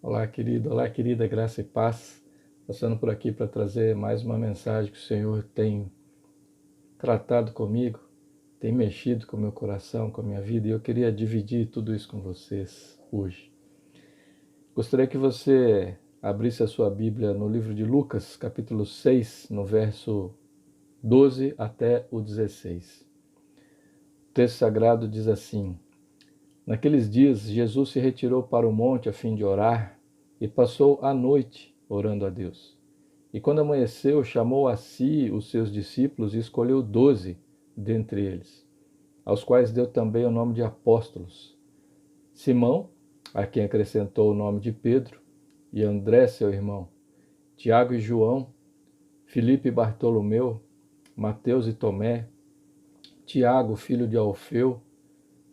Olá querida, graça e paz. Passando por aqui para trazer mais uma mensagem que o Senhor tem tratado comigo, tem mexido com o meu coração, com a minha vida, e eu queria dividir tudo isso com vocês hoje. Gostaria que você abrisse a sua Bíblia no livro de Lucas, capítulo 6, no verso 12 até o 16. O texto sagrado diz assim: Naqueles dias, Jesus se retirou para o monte a fim de orar e passou a noite orando a Deus. E quando amanheceu, chamou a si os seus discípulos e escolheu 12 dentre eles, aos quais deu também o nome de apóstolos: Simão, a quem acrescentou o nome de Pedro, e André, seu irmão, Tiago e João, Filipe e Bartolomeu, Mateus e Tomé, Tiago, filho de Alfeu,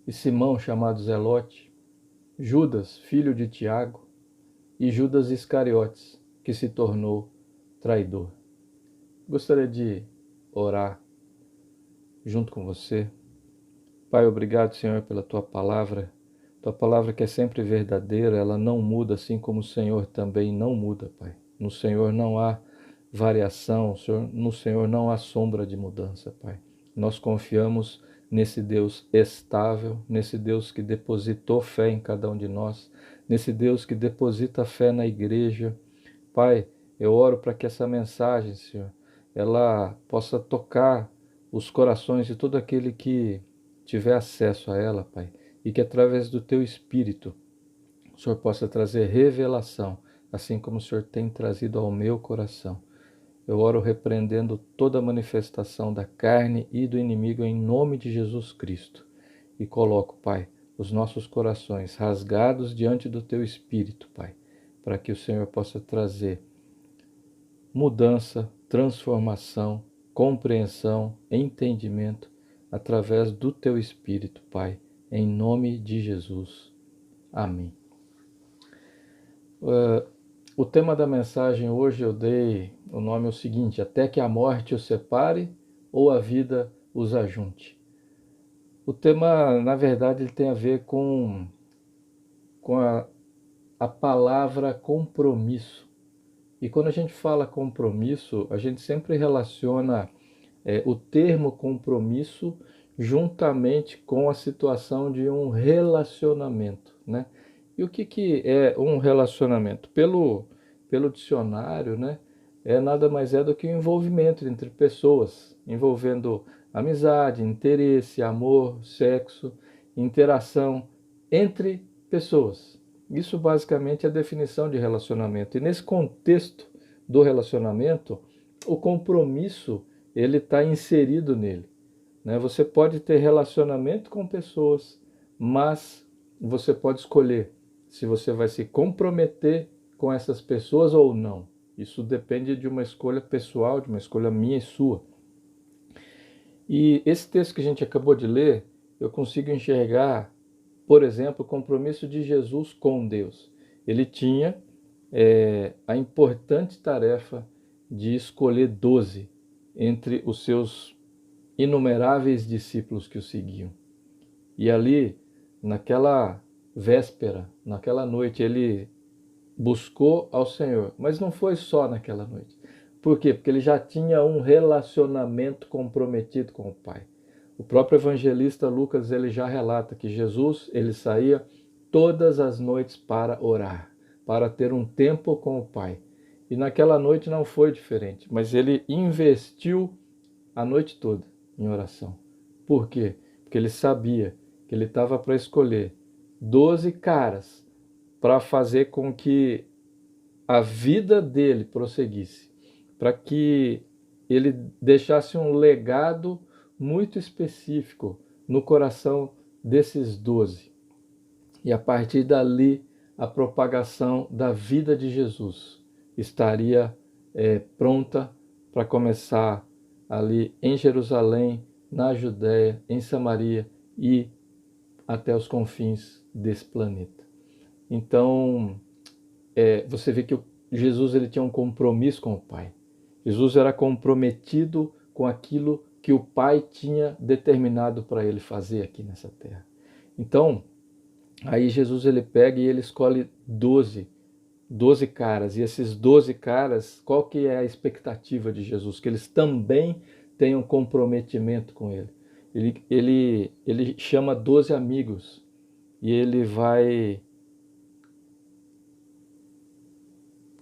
e Simão, chamado Zelote, Judas, filho de Tiago, e Judas Iscariotes, que se tornou traidor. Gostaria de orar junto com você. Pai, obrigado, Senhor, pela Tua palavra que é sempre verdadeira, ela não muda, assim como o Senhor também não muda, Pai. No Senhor não há variação, no Senhor não há sombra de mudança, Pai. Nós confiamos nesse Deus estável, nesse Deus que depositou fé em cada um de nós, nesse Deus que deposita fé na igreja. Pai, eu oro para que essa mensagem, Senhor, ela possa tocar os corações de todo aquele que tiver acesso a ela, Pai, e que através do Teu Espírito o Senhor possa trazer revelação, assim como o Senhor tem trazido ao meu coração. Eu oro repreendendo toda manifestação da carne e do inimigo em nome de Jesus Cristo. E coloco, Pai, os nossos corações rasgados diante do Teu Espírito, Pai, para que o Senhor possa trazer mudança, transformação, compreensão, entendimento através do Teu Espírito, Pai, em nome de Jesus. Amém. O tema da mensagem hoje eu dei o nome o seguinte: até que a morte os separe ou a vida os ajunte. O tema, na verdade, ele tem a ver com a palavra compromisso. E quando a gente fala compromisso, a gente sempre relaciona o termo compromisso juntamente com a situação de um relacionamento, né? E o que é um relacionamento? Pelo dicionário, né? Nada mais é do que um envolvimento entre pessoas, envolvendo amizade, interesse, amor, sexo, interação entre pessoas. Isso basicamente é a definição de relacionamento. E nesse contexto do relacionamento, o compromisso ele está inserido nele, né? Você pode ter relacionamento com pessoas, mas você pode escolher se você vai se comprometer com essas pessoas ou não. Isso depende de uma escolha pessoal, de uma escolha minha e sua. E esse texto que a gente acabou de ler, eu consigo enxergar, por exemplo, o compromisso de Jesus com Deus. Ele tinha a importante tarefa de escolher 12 entre os seus inumeráveis discípulos que o seguiam. E ali, naquela véspera, naquela noite, ele buscou ao Senhor. Mas não foi só naquela noite. Por quê? Porque ele já tinha um relacionamento comprometido com o Pai. O próprio evangelista Lucas ele já relata que Jesus ele saía todas as noites para orar, para ter um tempo com o Pai. E naquela noite não foi diferente, mas ele investiu a noite toda em oração. Por quê? Porque ele sabia que ele estava para escolher 12 caras para fazer com que a vida dele prosseguisse, para que ele deixasse um legado muito específico no coração desses 12. E a partir dali, a propagação da vida de Jesus estaria pronta para começar ali em Jerusalém, na Judéia, em Samaria e até os confins desse planeta. Então, você vê que Jesus ele tinha um compromisso com o Pai. Jesus era comprometido com aquilo que o Pai tinha determinado para ele fazer aqui nessa terra. Então, aí Jesus ele pega e ele escolhe 12 12 caras, e esses 12 caras, qual que é a expectativa de Jesus? Que eles também tenham comprometimento com ele. Ele chama 12 amigos e ele vai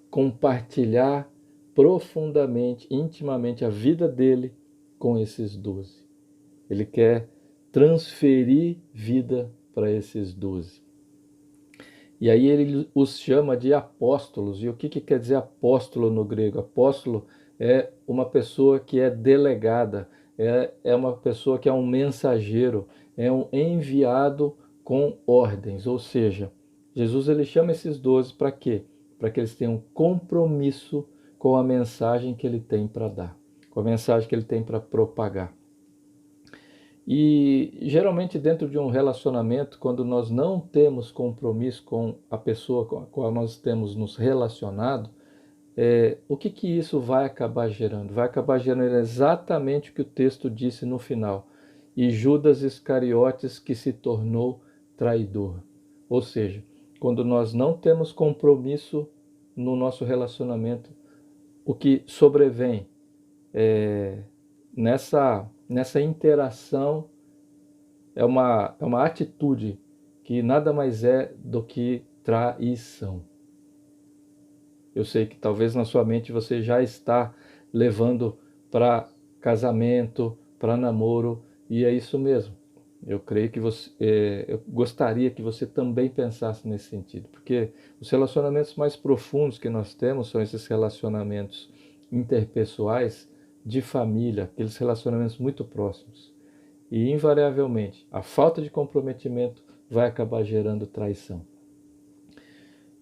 compartilhar profundamente, intimamente a vida dele com esses 12. Ele quer transferir vida para esses 12. E aí ele os chama de apóstolos. E o que quer dizer apóstolo no grego? Apóstolo é uma pessoa que é delegada, é uma pessoa que é um mensageiro, é um enviado com ordens. Ou seja, Jesus ele chama esses 12 para quê? Para que eles tenham compromisso com a mensagem que ele tem para dar, com a mensagem que ele tem para propagar. E geralmente dentro de um relacionamento, quando nós não temos compromisso com a pessoa com a qual nós temos nos relacionado, o que isso vai acabar gerando? Vai acabar gerando exatamente o que o texto disse no final. E Judas Iscariotes que se tornou traidor. Ou seja, quando nós não temos compromisso no nosso relacionamento, o que sobrevém nessa interação é uma atitude que nada mais é do que traição. Eu sei que talvez na sua mente você já está levando para casamento, para namoro, e é isso mesmo. Eu creio que eu gostaria que você também pensasse nesse sentido, porque os relacionamentos mais profundos que nós temos são esses relacionamentos interpessoais de família, aqueles relacionamentos muito próximos. E invariavelmente, a falta de comprometimento vai acabar gerando traição.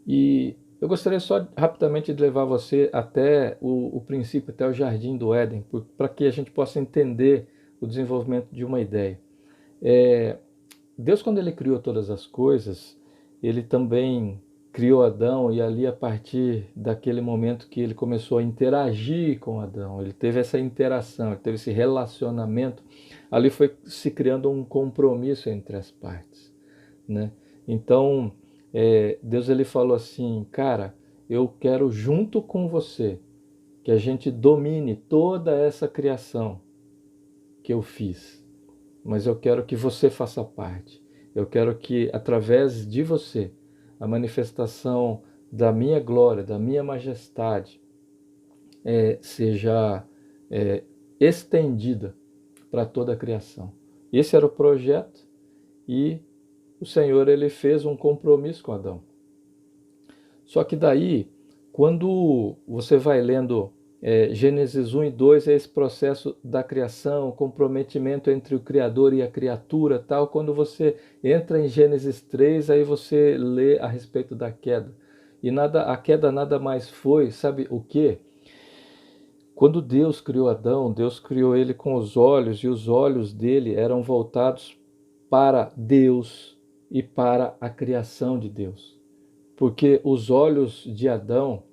E eu gostaria só rapidamente de levar você até o princípio, até o Jardim do Éden, para que a gente possa entender o desenvolvimento de uma ideia. Deus, quando ele criou todas as coisas, ele também criou Adão, e ali a partir daquele momento que ele começou a interagir com Adão, ele teve essa interação, ele teve esse relacionamento, ali foi se criando um compromisso entre as partes, né? Então, Deus ele falou assim, cara, eu quero junto com você que a gente domine toda essa criação que eu fiz, mas eu quero que você faça parte. Eu quero que, através de você, a manifestação da minha glória, da minha majestade, seja estendida para toda a criação. Esse era o projeto e o Senhor ele fez um compromisso com Adão. Só que daí, quando você vai lendo Gênesis 1 e 2, é esse processo da criação, o comprometimento entre o Criador e a criatura, tal. Quando você entra em Gênesis 3, aí você lê a respeito da queda. E a queda nada mais foi, sabe o quê? Quando Deus criou Adão, Deus criou ele com os olhos, e os olhos dele eram voltados para Deus e para a criação de Deus. Porque os olhos de Adão,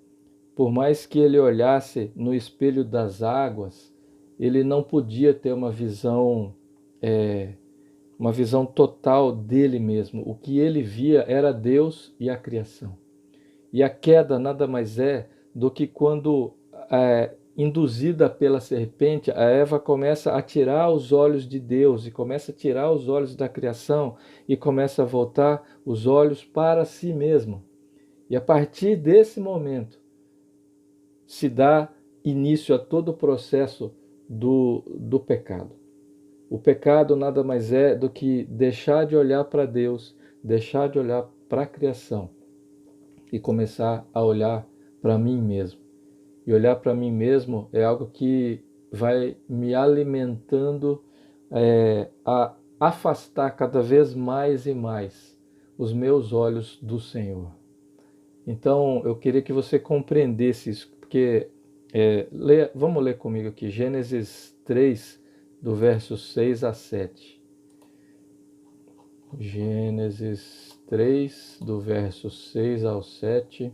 por mais que ele olhasse no espelho das águas, ele não podia ter uma visão total dele mesmo. O que ele via era Deus e a criação. E a queda nada mais é do que quando, induzida pela serpente, a Eva começa a tirar os olhos de Deus e começa a tirar os olhos da criação e começa a voltar os olhos para si mesma. E a partir desse momento se dá início a todo o processo do pecado. O pecado nada mais é do que deixar de olhar para Deus, deixar de olhar para a criação e começar a olhar para mim mesmo. E olhar para mim mesmo é algo que vai me alimentando a afastar cada vez mais e mais os meus olhos do Senhor. Então, eu queria que você compreendesse isso, porque vamos ler comigo aqui, Gênesis 3, do verso 6 a 7. Gênesis 3, do verso 6 ao 7.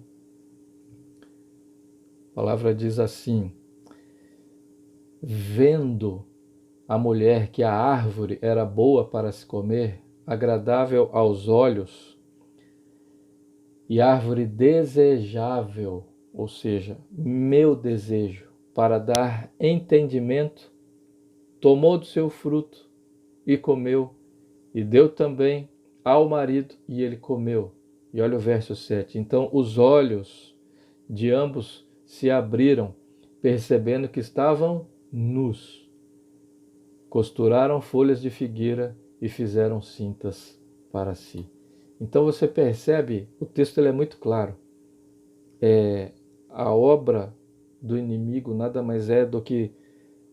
A palavra diz assim: vendo a mulher que a árvore era boa para se comer, agradável aos olhos, e árvore desejável, ou seja, meu desejo, para dar entendimento, tomou do seu fruto e comeu, e deu também ao marido, e ele comeu. E olha o verso 7. Então os olhos de ambos se abriram, percebendo que estavam nus. Costuraram folhas de figueira e fizeram cintas para si. Então você percebe, o texto ele é muito claro. A obra do inimigo nada mais é do que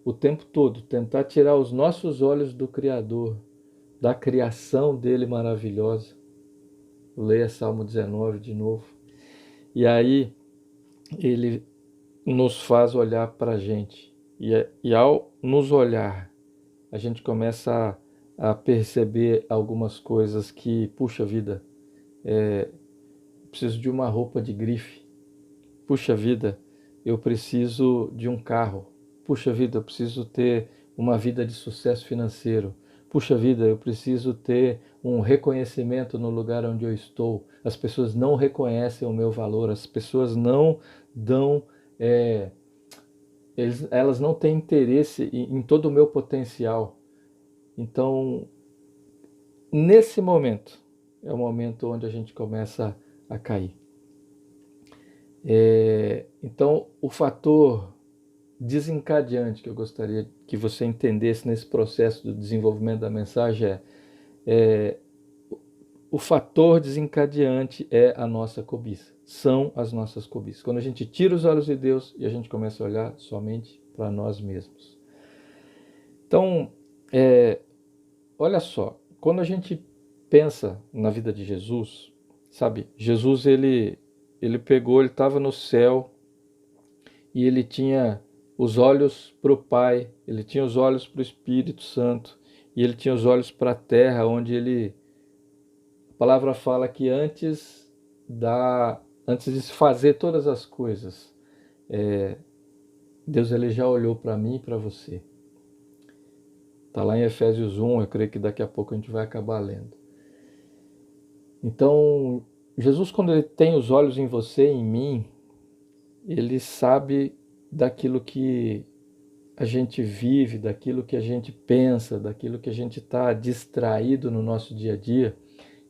o tempo todo tentar tirar os nossos olhos do Criador, da criação dele maravilhosa. Leia Salmo 19 de novo. E aí ele nos faz olhar para a gente. E ao nos olhar, a gente começa a perceber algumas coisas que, puxa vida, preciso de uma roupa de grife. Puxa vida, eu preciso de um carro. Puxa vida, eu preciso ter uma vida de sucesso financeiro. Puxa vida, eu preciso ter um reconhecimento no lugar onde eu estou. As pessoas não reconhecem o meu valor, as pessoas não dão, elas não têm interesse em todo o meu potencial. Então, nesse momento, é o momento onde a gente começa a cair. Então, o fator desencadeante que eu gostaria que você entendesse nesse processo do desenvolvimento da mensagem o fator desencadeante é a nossa cobiça, são as nossas cobiças. Quando a gente tira os olhos de Deus e a gente começa a olhar somente para nós mesmos. Então, olha só, quando a gente pensa na vida de Jesus, sabe, Jesus ele pegou, ele estava no céu e ele tinha os olhos para o Pai, ele tinha os olhos para o Espírito Santo e ele tinha os olhos para a terra, onde a palavra fala que antes de se fazer todas as coisas, Deus ele já olhou para mim e para você. Está lá em Efésios 1, eu creio que daqui a pouco a gente vai acabar lendo. Então, Jesus, quando ele tem os olhos em você e em mim, ele sabe daquilo que a gente vive, daquilo que a gente pensa, daquilo que a gente está distraído no nosso dia a dia,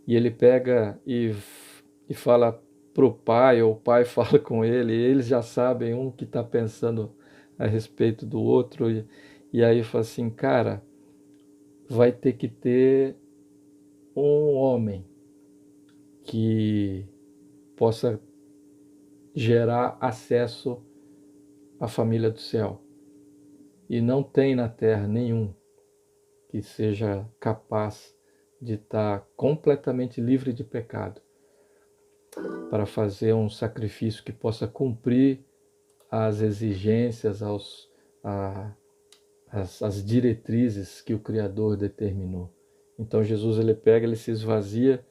e ele pega e fala para o pai, ou o pai fala com ele, e eles já sabem um que está pensando a respeito do outro, e aí fala assim, cara, vai ter que ter um homem que possa gerar acesso à família do céu. E não tem na terra nenhum que seja capaz de estar completamente livre de pecado para fazer um sacrifício que possa cumprir as exigências, as diretrizes que o Criador determinou. Então Jesus ele pega, ele se esvazia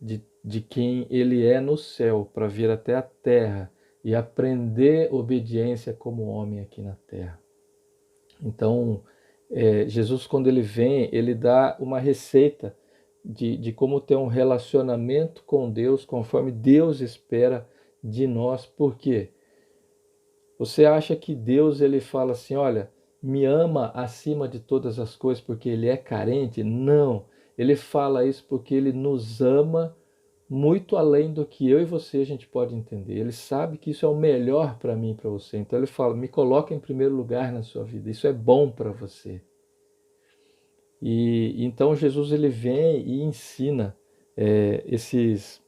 de quem ele é no céu para vir até a terra e aprender obediência como homem aqui na terra. Então, Jesus, quando ele vem, ele dá uma receita de como ter um relacionamento com Deus, conforme Deus espera de nós. Por quê? Você acha que Deus ele fala assim, olha, me ama acima de todas as coisas porque ele é carente? Não, ele fala isso porque ele nos ama muito além do que eu e você a gente pode entender. Ele sabe que isso é o melhor para mim e para você. Então ele fala, me coloca em primeiro lugar na sua vida. Isso é bom para você. E então Jesus ele vem e ensina essa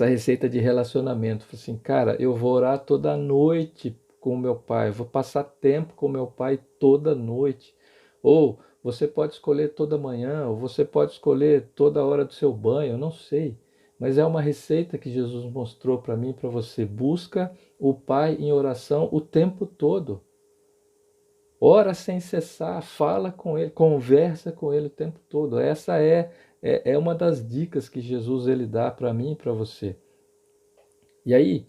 receita de relacionamento. Assim, cara, eu vou orar toda noite com o meu pai, eu vou passar tempo com o meu pai toda noite. Ou você pode escolher toda manhã, ou você pode escolher toda hora do seu banho, eu não sei. Mas é uma receita que Jesus mostrou para mim e para você. Busca o Pai em oração o tempo todo. Ora sem cessar, fala com Ele, conversa com Ele o tempo todo. Essa é uma das dicas que Jesus ele dá para mim e para você. E aí,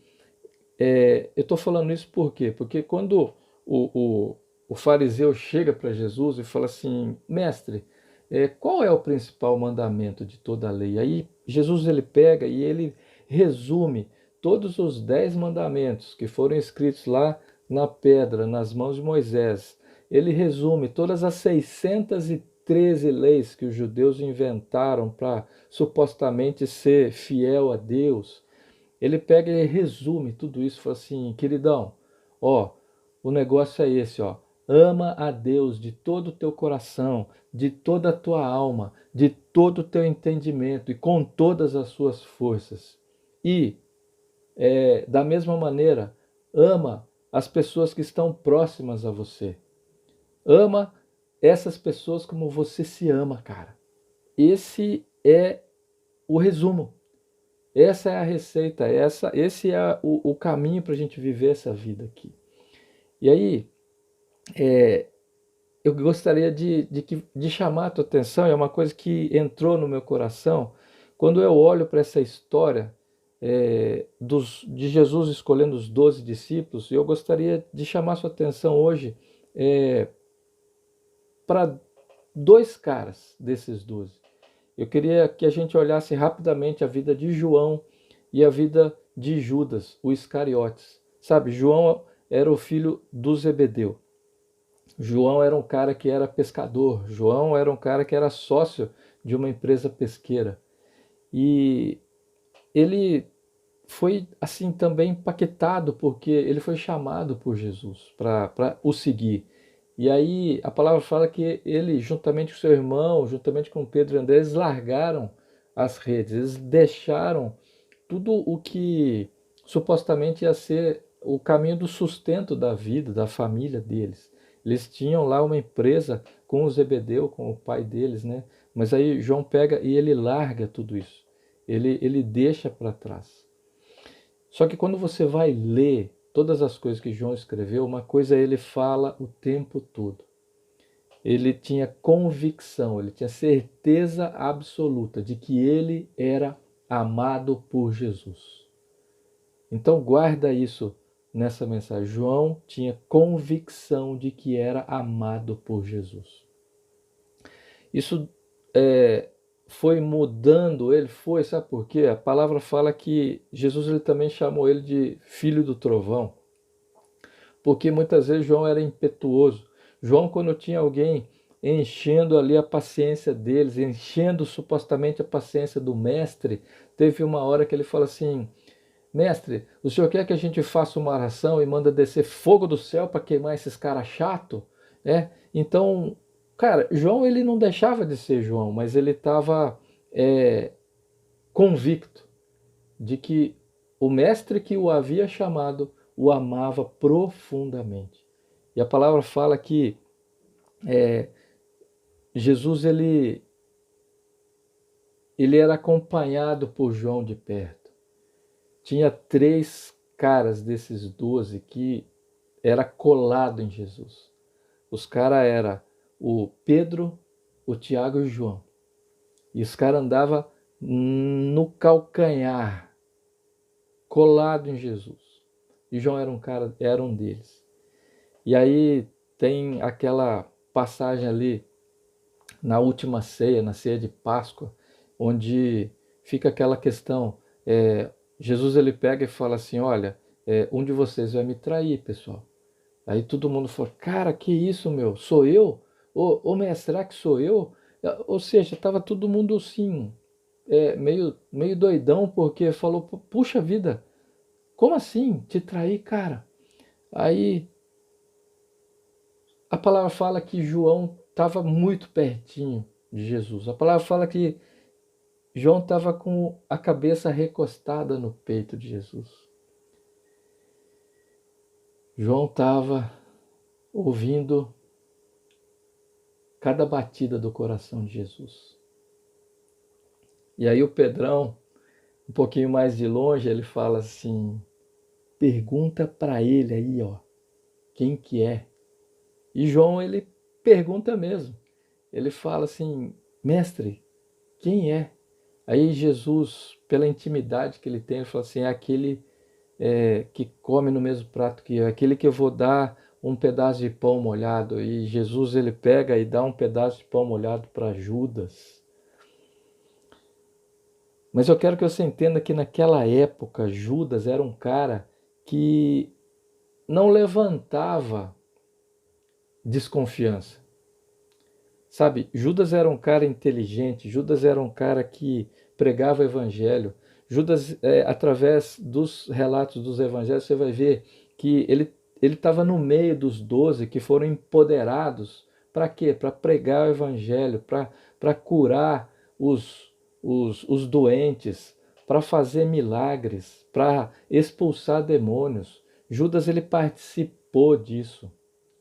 eu estou falando isso por quê? Porque quando o fariseu chega para Jesus e fala assim, mestre, qual é o principal mandamento de toda a lei? Aí Jesus ele pega e ele resume todos os 10 mandamentos que foram escritos lá na pedra, nas mãos de Moisés. Ele resume todas as 613 leis que os judeus inventaram para supostamente ser fiel a Deus. Ele pega e resume tudo isso e fala assim, queridão, ó, o negócio é esse, ó. Ama a Deus de todo o teu coração, de toda a tua alma, de todo o teu entendimento e com todas as suas forças. E, da mesma maneira, ama as pessoas que estão próximas a você. Ama essas pessoas como você se ama, cara. Esse é o resumo. Essa é a receita, esse é o caminho para a gente viver essa vida aqui. E aí, eu gostaria de chamar a tua atenção, é uma coisa que entrou no meu coração, quando eu olho para essa história de Jesus escolhendo os 12 discípulos, eu gostaria de chamar a sua atenção hoje para dois caras desses 12. Eu queria que a gente olhasse rapidamente a vida de João e a vida de Judas, o Iscariotes. Sabe, João era o filho do Zebedeu. João era um cara que era pescador. João era um cara que era sócio de uma empresa pesqueira. E ele foi assim também impactado porque ele foi chamado por Jesus para o seguir. E aí a palavra fala que ele, juntamente com seu irmão, juntamente com Pedro e André, eles largaram as redes, eles deixaram tudo o que supostamente ia ser o caminho do sustento da vida, da família deles. Eles tinham lá uma empresa com o Zebedeu, com o pai deles, né? Mas aí João pega e ele larga tudo isso. Ele deixa para trás. Só que quando você vai ler todas as coisas que João escreveu, uma coisa ele fala o tempo todo. Ele tinha convicção, ele tinha certeza absoluta de que ele era amado por Jesus. Então guarda isso nessa mensagem. João tinha convicção de que era amado por Jesus. Isso foi mudando ele, sabe por quê? A palavra fala que Jesus ele também chamou ele de filho do trovão, porque muitas vezes João era impetuoso. João, quando tinha alguém enchendo ali a paciência deles, enchendo supostamente a paciência do mestre, teve uma hora que ele fala assim, mestre, o senhor quer que a gente faça uma oração e manda descer fogo do céu para queimar esses caras chato? Então, cara, João ele não deixava de ser João, mas ele estava convicto de que o mestre que o havia chamado o amava profundamente. E a palavra fala que Jesus ele era acompanhado por João de perto. Tinha 3 caras desses 12 que era colado em Jesus. Os caras eram o Pedro, o Tiago e o João. E os caras andavam no calcanhar, colado em Jesus. E João era um deles. E aí tem aquela passagem ali na última ceia, na ceia de Páscoa, onde fica aquela questão, Jesus ele pega e fala assim, olha, um de vocês vai me trair, pessoal. Aí todo mundo fala, cara, que isso, meu? Sou eu? Ô mestre, será que sou eu? Ou seja, estava todo mundo assim, meio doidão, porque falou, puxa vida, como assim te trair, cara? Aí a palavra fala que João estava muito pertinho de Jesus. A palavra fala que João estava com a cabeça recostada no peito de Jesus. João estava ouvindo cada batida do coração de Jesus. E aí o Pedrão, um pouquinho mais de longe, ele fala assim, pergunta para ele aí, ó, quem que é? E João, ele pergunta mesmo. Ele fala assim, mestre, quem é? Aí Jesus, pela intimidade que ele tem, ele fala assim, é aquele que come no mesmo prato que eu, é aquele que eu vou dar um pedaço de pão molhado. E Jesus, ele pega e dá um pedaço de pão molhado para Judas. Mas eu quero que você entenda que naquela época Judas era um cara que não levantava desconfiança. Sabe, Judas era um cara inteligente, Judas era um cara que pregava o evangelho. Judas, através dos relatos dos evangelhos, você vai ver que ele estava no meio dos 12 que foram empoderados. Para quê? Para pregar o evangelho, para curar os doentes, para fazer milagres, para expulsar demônios. Judas, ele participou disso.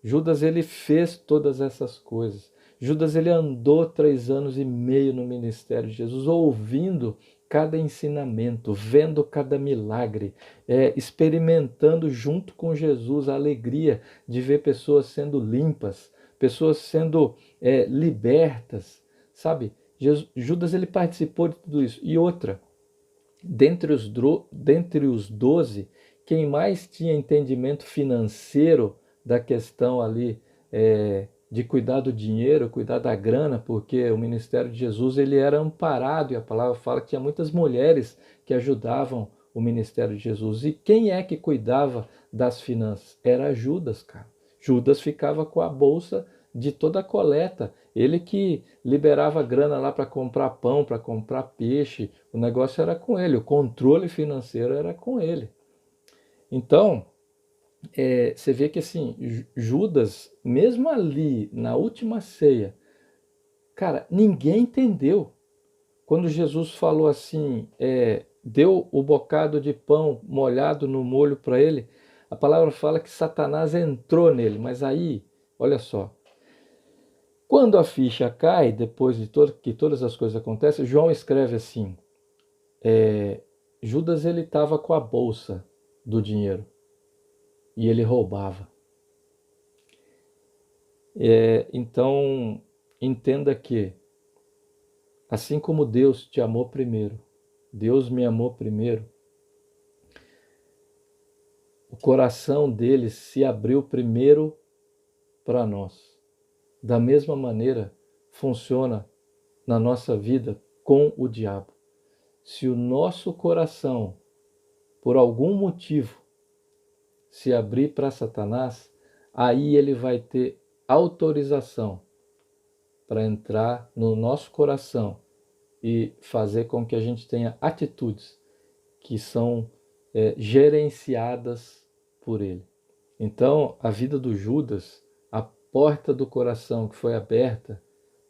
Judas, ele fez todas essas coisas. Judas, ele andou 3 anos e meio no ministério de Jesus, ouvindo cada ensinamento, vendo cada milagre, experimentando junto com Jesus a alegria de ver pessoas sendo limpas, pessoas sendo libertas, sabe? Judas, ele participou de tudo isso. E outra, dentre os 12, quem mais tinha entendimento financeiro da questão ali de cuidar do dinheiro, cuidar da grana, porque o ministério de Jesus ele era amparado, e a palavra fala que tinha muitas mulheres que ajudavam o ministério de Jesus. E quem é que cuidava das finanças? Era Judas, cara. Judas ficava com a bolsa de toda a coleta. Ele que liberava grana lá para comprar pão, para comprar peixe. O negócio era com ele, o controle financeiro era com ele. Então, você vê que assim, Judas, mesmo ali na última ceia, cara, ninguém entendeu. Quando Jesus falou assim, deu o bocado de pão molhado no molho para ele, a palavra fala que Satanás entrou nele. Mas aí, olha só, quando a ficha cai, depois de que todas as coisas acontecem, João escreve assim, Judas ele estava com a bolsa do dinheiro e ele roubava. Então, entenda que, assim como Deus te amou primeiro, Deus me amou primeiro, o coração dele se abriu primeiro para nós. Da mesma maneira, funciona na nossa vida com o diabo. Se o nosso coração, por algum motivo, se abrir para Satanás, aí ele vai ter autorização para entrar no nosso coração e fazer com que a gente tenha atitudes que são gerenciadas por ele. Então, a vida do Judas, a porta do coração que foi aberta,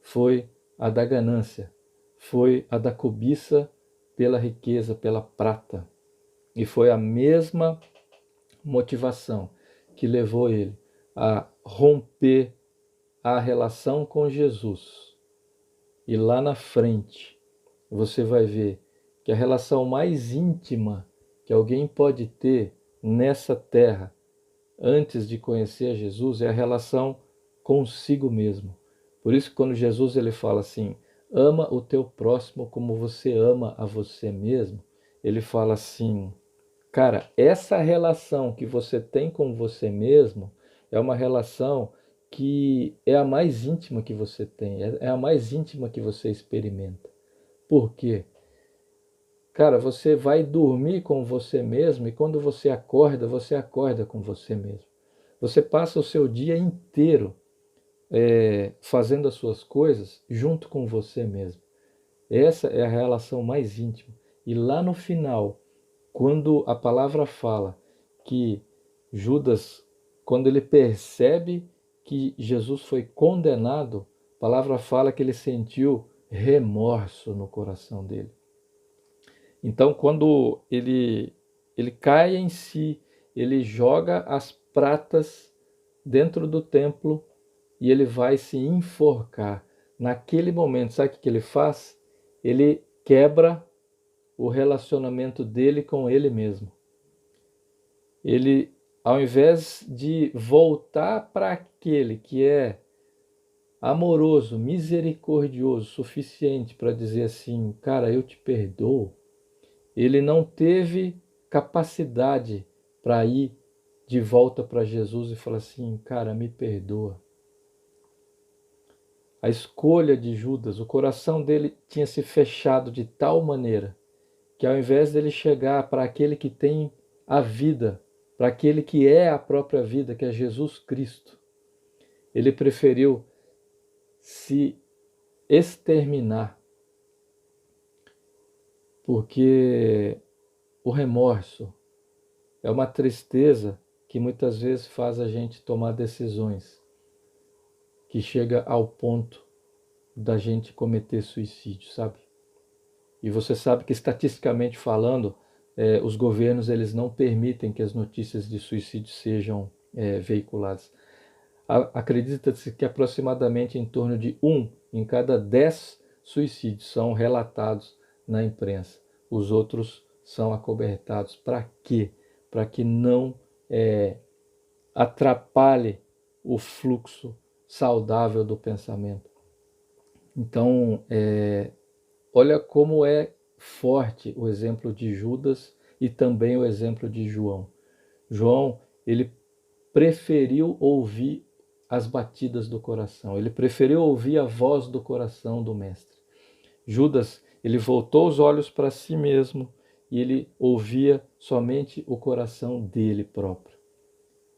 foi a da ganância, foi a da cobiça pela riqueza, pela prata. E foi a mesma motivação que levou ele a romper a relação com Jesus. E lá na frente, você vai ver que a relação mais íntima que alguém pode ter nessa terra, antes de conhecer a Jesus, é a relação consigo mesmo. Por isso, quando Jesus ele fala assim, ama o teu próximo como você ama a você mesmo, ele fala assim, cara, essa relação que você tem com você mesmo é uma relação que é a mais íntima que você tem, é a mais íntima que você experimenta. Por quê? Cara, você vai dormir com você mesmo e quando você acorda com você mesmo. Você passa o seu dia inteiro fazendo as suas coisas junto com você mesmo. Essa é a relação mais íntima. E lá no final, quando a palavra fala que Judas, quando ele percebe que Jesus foi condenado, a palavra fala que ele sentiu remorso no coração dele. Então, quando ele cai em si, ele joga as pratas dentro do templo e ele vai se enforcar. Naquele momento, sabe o que ele faz? Ele quebra o relacionamento dele com ele mesmo. Ele, ao invés de voltar para aquele que é amoroso, misericordioso, suficiente para dizer assim, cara, eu te perdoo, ele não teve capacidade para ir de volta para Jesus e falar assim, cara, me perdoa. A escolha de Judas, o coração dele tinha se fechado de tal maneira que ao invés dele chegar para aquele que tem a vida, para aquele que é a própria vida, que é Jesus Cristo, ele preferiu se exterminar, porque o remorso é uma tristeza que muitas vezes faz a gente tomar decisões que chega ao ponto da gente cometer suicídio, sabe? E você sabe que, estatisticamente falando, os governos eles não permitem que as notícias de suicídio sejam veiculadas. Acredita-se que aproximadamente em torno de 1 em cada 10 suicídios são relatados na imprensa. Os outros são acobertados. Para quê? Para que não atrapalhe o fluxo saudável do pensamento. Então, olha como é forte o exemplo de Judas e também o exemplo de João. João, ele preferiu ouvir as batidas do coração, ele preferiu ouvir a voz do coração do mestre. Judas, ele voltou os olhos para si mesmo e ele ouvia somente o coração dele próprio.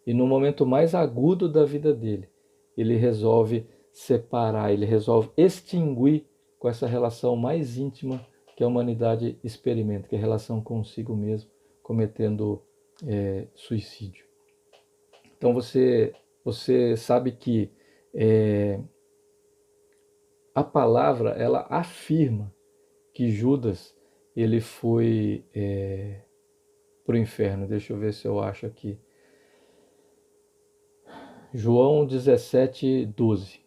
E no momento mais agudo da vida dele, ele resolve separar, ele resolve extinguir com essa relação mais íntima que a humanidade experimenta, que é a relação consigo mesmo, cometendo suicídio. Então você sabe que a palavra ela afirma que Judas ele foi para o inferno. Deixa eu ver se eu acho aqui. João 17:12.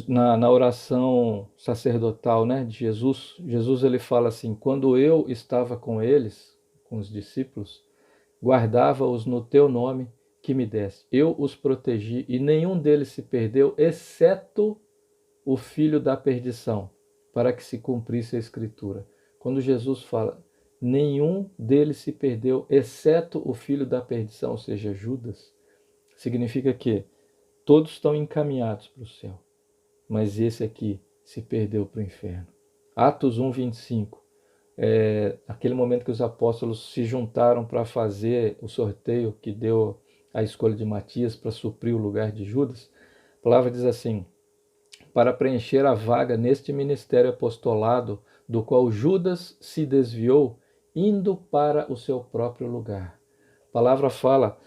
Na oração sacerdotal, né, de Jesus ele fala assim: quando eu estava com eles, com os discípulos, guardava-os no teu nome que me deste. Eu os protegi e nenhum deles se perdeu, exceto o filho da perdição, para que se cumprisse a Escritura. Quando Jesus fala, nenhum deles se perdeu, exceto o filho da perdição, ou seja, Judas, significa que todos estão encaminhados para o céu, mas esse aqui se perdeu para o inferno. Atos 1:25. Aquele momento que os apóstolos se juntaram para fazer o sorteio que deu a escolha de Matias para suprir o lugar de Judas. A palavra diz assim: para preencher a vaga neste ministério apostolado, do qual Judas se desviou, indo para o seu próprio lugar. A palavra fala,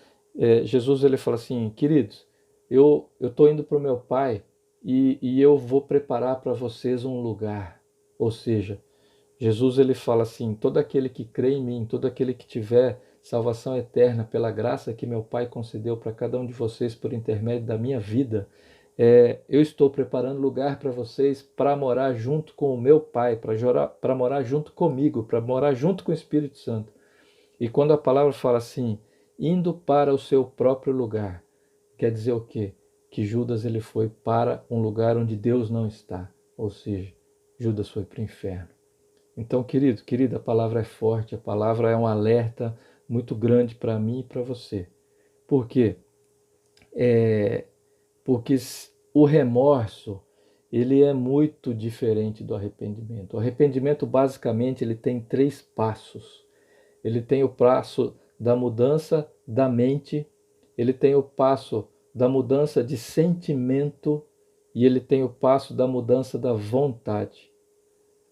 Jesus ele fala assim: queridos, eu estou indo para o meu Pai e eu vou preparar para vocês um lugar. Ou seja, Jesus ele fala assim: todo aquele que crê em mim, todo aquele que tiver salvação eterna pela graça que meu Pai concedeu para cada um de vocês por intermédio da minha vida, eu estou preparando lugar para vocês para morar junto com o meu Pai, para morar junto comigo, para morar junto com o Espírito Santo. E quando a palavra fala assim, indo para o seu próprio lugar, quer dizer o quê? Que Judas ele foi para um lugar onde Deus não está, ou seja, Judas foi para o inferno. Então, querida, a palavra é forte, a palavra é um alerta muito grande para mim e para você. Por quê? Porque o remorso, ele é muito diferente do arrependimento. O arrependimento, basicamente, ele tem 3 passos. Ele tem o passo da mudança da mente, ele tem o passo da mudança de sentimento e ele tem o passo da mudança da vontade.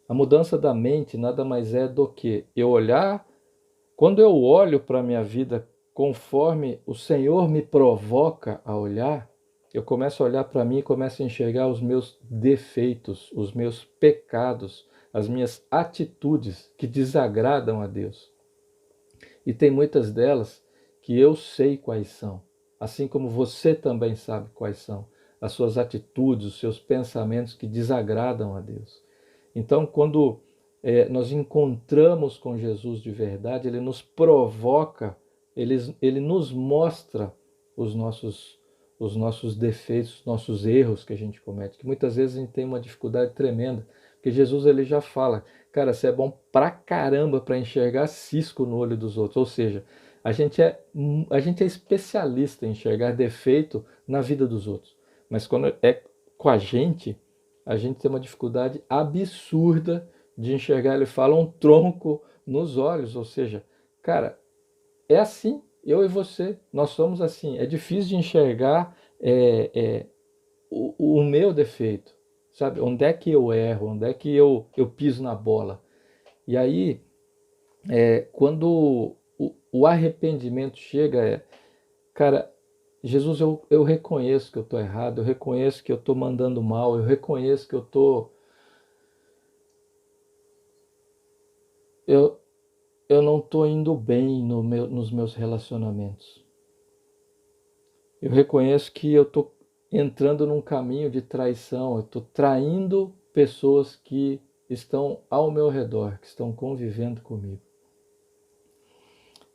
A mudança da mente nada mais é do que eu olhar, quando eu olho para a minha vida conforme o Senhor me provoca a olhar, eu começo a olhar para mim e começo a enxergar os meus defeitos, os meus pecados, as minhas atitudes que desagradam a Deus. E tem muitas delas que eu sei quais são, assim como você também sabe quais são, as suas atitudes, os seus pensamentos que desagradam a Deus. Então, quando nós encontramos com Jesus de verdade, ele nos provoca, ele nos mostra os nossos defeitos, os nossos erros que a gente comete, que muitas vezes a gente tem uma dificuldade tremenda, porque Jesus ele já fala, cara, você é bom pra caramba para enxergar cisco no olho dos outros, ou seja, a gente é especialista em enxergar defeito na vida dos outros, mas quando é com a gente tem uma dificuldade absurda de enxergar, ele fala um tronco nos olhos, ou seja, cara, é assim, eu e você, nós somos assim, é difícil de enxergar o meu defeito, sabe? Onde é que eu erro, onde é que eu piso na bola. E aí, quando o arrependimento chega, cara, Jesus, eu reconheço que eu estou errado, eu reconheço que eu estou mandando mal, eu reconheço que eu, eu não estou indo bem nos meus relacionamentos. Eu reconheço que eu estou entrando num caminho de traição, eu estou traindo pessoas que estão ao meu redor, que estão convivendo comigo.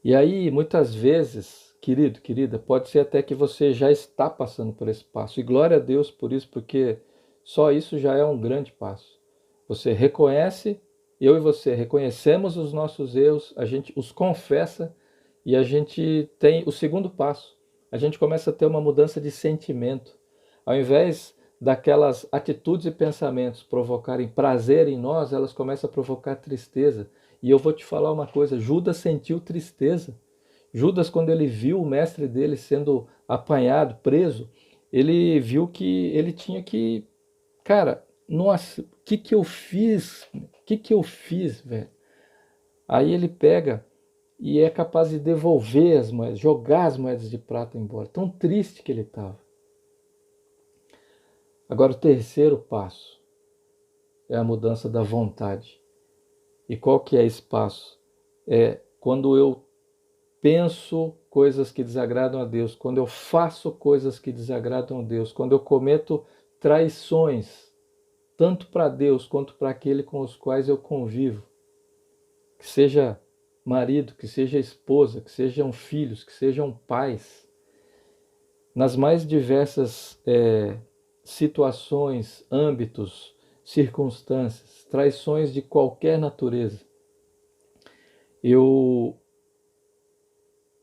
E aí, muitas vezes, querido, querida, pode ser até que você já está passando por esse passo. E glória a Deus por isso, porque só isso já é um grande passo. Você reconhece, eu e você reconhecemos os nossos erros, a gente os confessa e a gente tem o segundo passo. A gente começa a ter uma mudança de sentimento. Ao invés daquelas atitudes e pensamentos provocarem prazer em nós, elas começam a provocar tristeza. E eu vou te falar uma coisa, Judas sentiu tristeza. Judas, quando ele viu o mestre dele sendo apanhado, preso, ele viu que ele tinha que, cara, nossa, o que que eu fiz? O que que eu fiz, velho? Aí ele pega e é capaz de devolver as moedas, jogar as moedas de prata embora. Tão triste que ele estava. Agora o terceiro passo é a mudança da vontade. E qual que é esse passo? É quando eu penso coisas que desagradam a Deus, quando eu faço coisas que desagradam a Deus, quando eu cometo traições, tanto para Deus quanto para aquele com os quais eu convivo, que seja marido, que seja esposa, que sejam filhos, que sejam pais, nas mais diversas situações, âmbitos, circunstâncias, traições de qualquer natureza, eu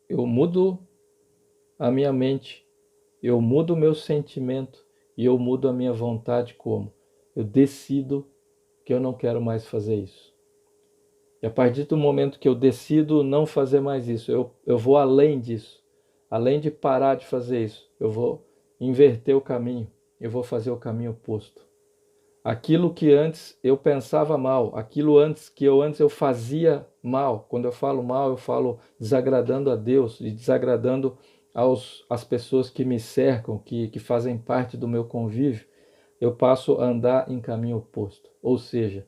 mudo a minha mente, eu mudo o meu sentimento e eu mudo a minha vontade como? Eu decido que eu não quero mais fazer isso. E a partir do momento que eu decido não fazer mais isso, eu vou além disso. Além de parar de fazer isso, eu vou inverter o caminho, eu vou fazer o caminho oposto. Aquilo que antes eu pensava mal, aquilo antes eu fazia mal. Quando eu falo mal, eu falo desagradando a Deus e desagradando às pessoas que me cercam, que fazem parte do meu convívio. Eu passo a andar em caminho oposto. Ou seja,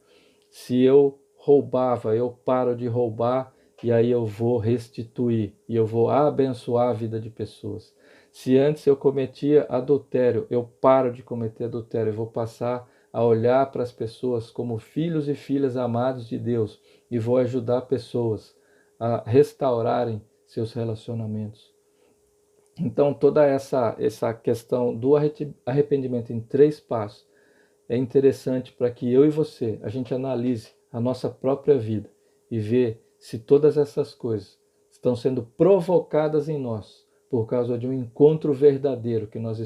se eu roubava, eu paro de roubar e aí eu vou restituir e eu vou abençoar a vida de pessoas. Se antes eu cometia adultério, eu paro de cometer adultério, eu vou passar a olhar para as pessoas como filhos e filhas amados de Deus e vou ajudar pessoas a restaurarem seus relacionamentos. Então, toda essa questão do arrependimento em 3 passos é interessante para que eu e você, a gente analise a nossa própria vida e ver se todas essas coisas estão sendo provocadas em nós por causa de um encontro verdadeiro que nós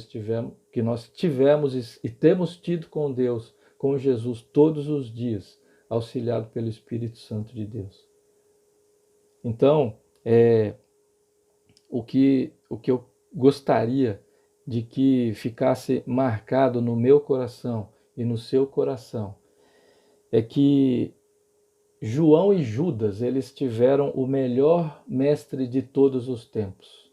tivemos e temos tido com Deus, com Jesus todos os dias, auxiliado pelo Espírito Santo de Deus. Então, o que eu gostaria de que ficasse marcado no meu coração e no seu coração é que João e Judas, eles tiveram o melhor mestre de todos os tempos.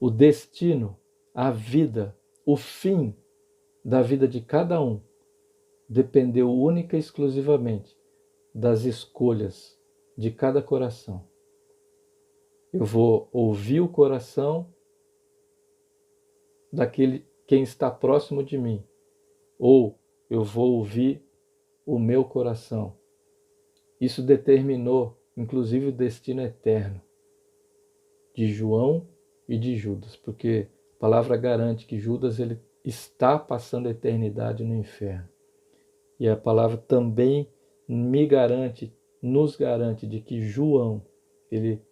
O destino, a vida, o fim da vida de cada um dependeu única e exclusivamente das escolhas de cada coração. Eu vou ouvir o coração daquele quem está próximo de mim, ou eu vou ouvir o meu coração. Isso determinou, inclusive, o destino eterno de João e de Judas, porque a palavra garante que Judas ele está passando a eternidade no inferno. E a palavra também nos garante de que João, ele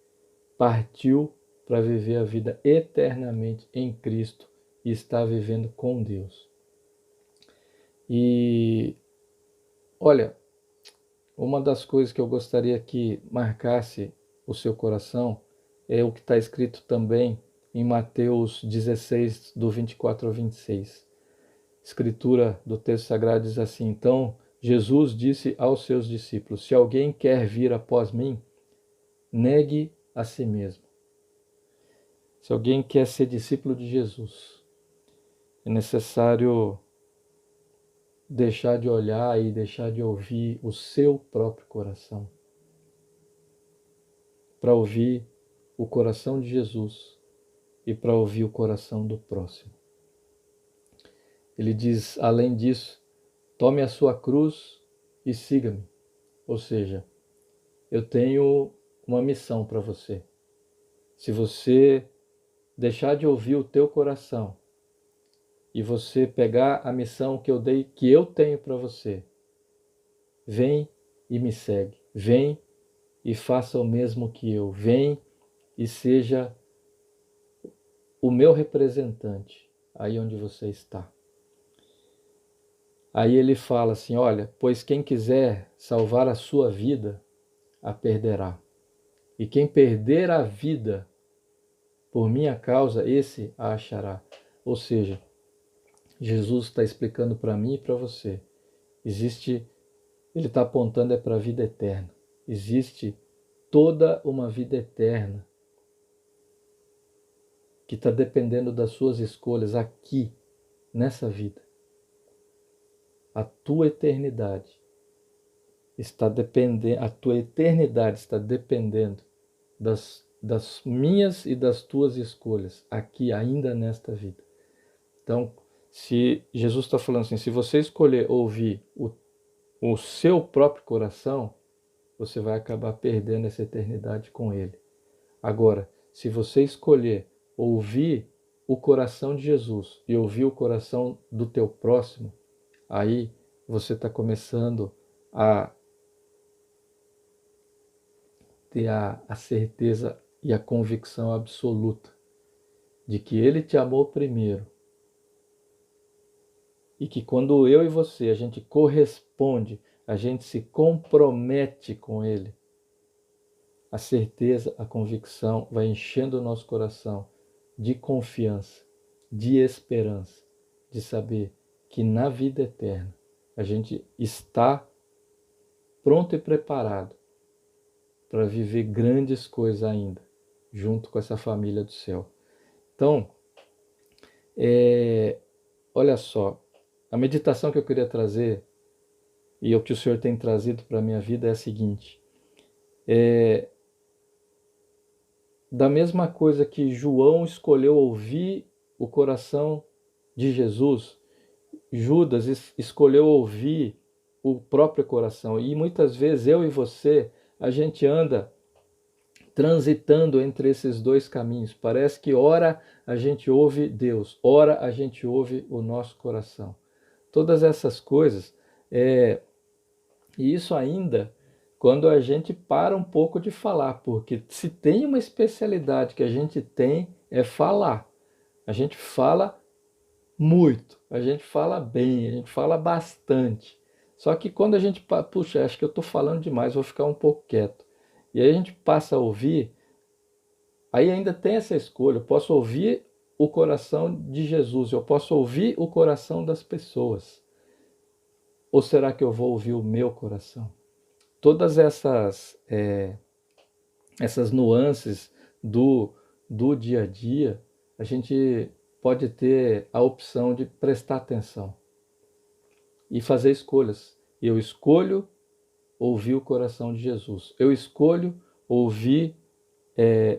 partiu para viver a vida eternamente em Cristo e está vivendo com Deus. E Olha, uma das coisas que eu gostaria que marcasse o seu coração é o que está escrito também em Mateus 16, do 24 ao 26. Escritura do texto sagrado diz assim: Então Jesus disse aos seus discípulos: Se alguém quer vir após mim, negue a si mesmo. Se alguém quer ser discípulo de Jesus, é necessário deixar de olhar e deixar de ouvir o seu próprio coração, para ouvir o coração de Jesus e para ouvir o coração do próximo. Ele diz, além disso, tome a sua cruz e siga-me. Ou seja, eu tenho uma missão para você. Se você deixar de ouvir o teu coração e você pegar a missão que eu tenho para você, vem e me segue. Vem e faça o mesmo que eu. Vem e seja o meu representante aí onde você está. Aí ele fala assim, olha, pois quem quiser salvar a sua vida, a perderá. E quem perder a vida por minha causa, esse a achará. Ou seja, Jesus está explicando para mim e para você. Ele está apontando para a vida eterna. Existe toda uma vida eterna que está dependendo das suas escolhas aqui, nessa vida. A tua eternidade está dependendo das minhas e das tuas escolhas aqui, ainda nesta vida. Então, se Jesus está falando assim, se você escolher ouvir o seu próprio coração, você vai acabar perdendo essa eternidade com ele. Agora, se você escolher ouvir o coração de Jesus e ouvir o coração do teu próximo, aí você está começando a ter a certeza e a convicção absoluta de que ele te amou primeiro e que quando eu e você, a gente corresponde, a gente se compromete com ele, a certeza, a convicção vai enchendo o nosso coração de confiança, de esperança, de saber que na vida eterna a gente está pronto e preparado para viver grandes coisas ainda, junto com essa família do céu. Então, olha só, a meditação que eu queria trazer, e o que o Senhor tem trazido para a minha vida é a seguinte, da mesma coisa que João escolheu ouvir o coração de Jesus, Judas escolheu ouvir o próprio coração. E muitas vezes eu e você, a gente anda transitando entre esses dois caminhos. Parece que ora a gente ouve Deus, ora a gente ouve o nosso coração. Todas essas coisas, e isso ainda quando a gente para um pouco de falar, porque se tem uma especialidade que a gente tem é falar. A gente fala muito, a gente fala bem, a gente fala bastante. Só que quando a gente, puxa, acho que eu estou falando demais, vou ficar um pouco quieto. E aí a gente passa a ouvir, aí ainda tem essa escolha, eu posso ouvir o coração de Jesus, eu posso ouvir o coração das pessoas. Ou será que eu vou ouvir o meu coração? Todas essas nuances do dia a dia, a gente pode ter a opção de prestar atenção e fazer escolhas. Eu escolho ouvir o coração de Jesus. Eu escolho ouvir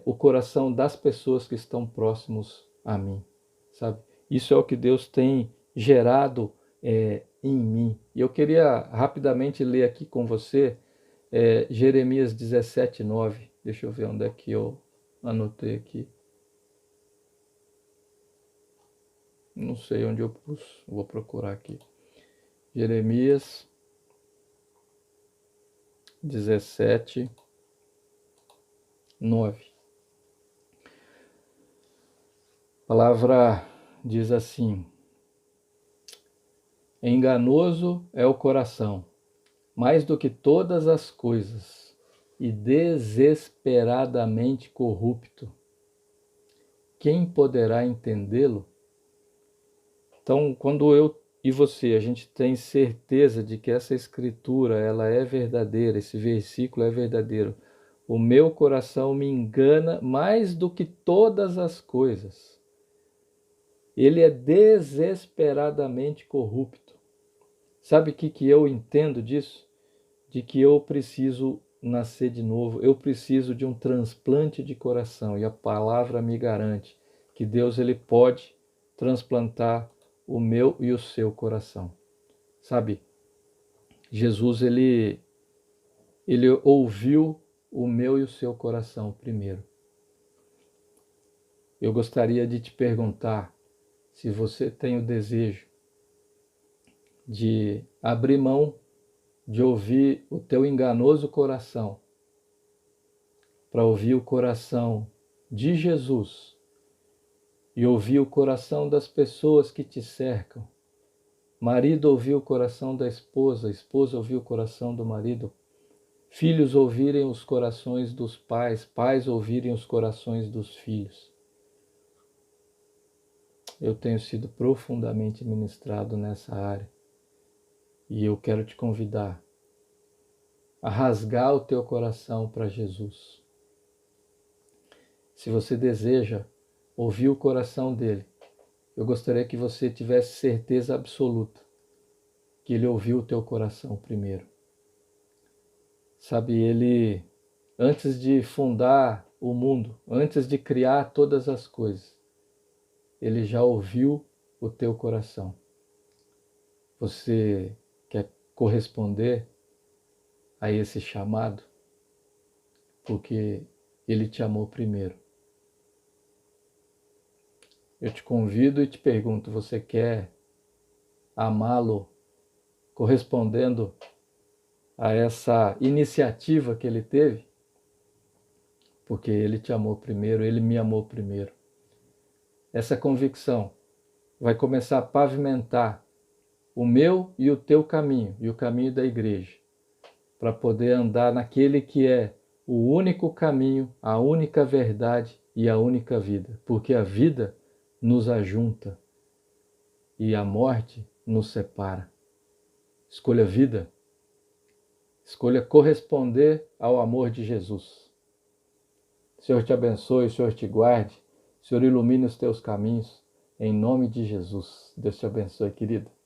o coração das pessoas que estão próximos a mim, sabe? Isso é o que Deus tem gerado em mim. E eu queria rapidamente ler aqui com você Jeremias 17, 9. Deixa eu ver onde é que eu anotei aqui. Não sei onde eu pus, vou procurar aqui. Jeremias 17, 9. A palavra diz assim: enganoso é o coração mais do que todas as coisas, e desesperadamente corrupto. Quem poderá entendê-lo? Então, quando eu e você, a gente tem certeza de que essa escritura, ela é verdadeira, esse versículo é verdadeiro, o meu coração me engana mais do que todas as coisas. Ele é desesperadamente corrupto. Sabe o que eu entendo disso? De que eu preciso nascer de novo, eu preciso de um transplante de coração, e a palavra me garante que Deus ele pode transplantar o meu e o seu coração. Sabe, Jesus ele ouviu o meu e o seu coração primeiro. Eu gostaria de te perguntar se você tem o desejo de abrir mão de ouvir o teu enganoso coração para ouvir o coração de Jesus e ouvir o coração das pessoas que te cercam. Marido ouvir o coração da esposa, esposa ouvir o coração do marido, filhos ouvirem os corações dos pais, pais ouvirem os corações dos filhos. Eu tenho sido profundamente ministrado nessa área e eu quero te convidar a rasgar o teu coração para Jesus. Se você deseja ouvir o coração dele, eu gostaria que você tivesse certeza absoluta que ele ouviu o teu coração primeiro. Sabe, ele, antes de fundar o mundo, antes de criar todas as coisas, ele já ouviu o teu coração. Você quer corresponder a esse chamado? Porque ele te amou primeiro. Eu te convido e te pergunto, você quer amá-lo correspondendo a essa iniciativa que ele teve? Porque ele te amou primeiro, ele me amou primeiro. Essa convicção vai começar a pavimentar o meu e o teu caminho, e o caminho da igreja, para poder andar naquele que é o único caminho, a única verdade e a única vida. Porque a vida nos ajunta e a morte nos separa. Escolha a vida, escolha corresponder ao amor de Jesus. Senhor te abençoe, Senhor te guarde, Senhor ilumine os teus caminhos, em nome de Jesus. Deus te abençoe, querido.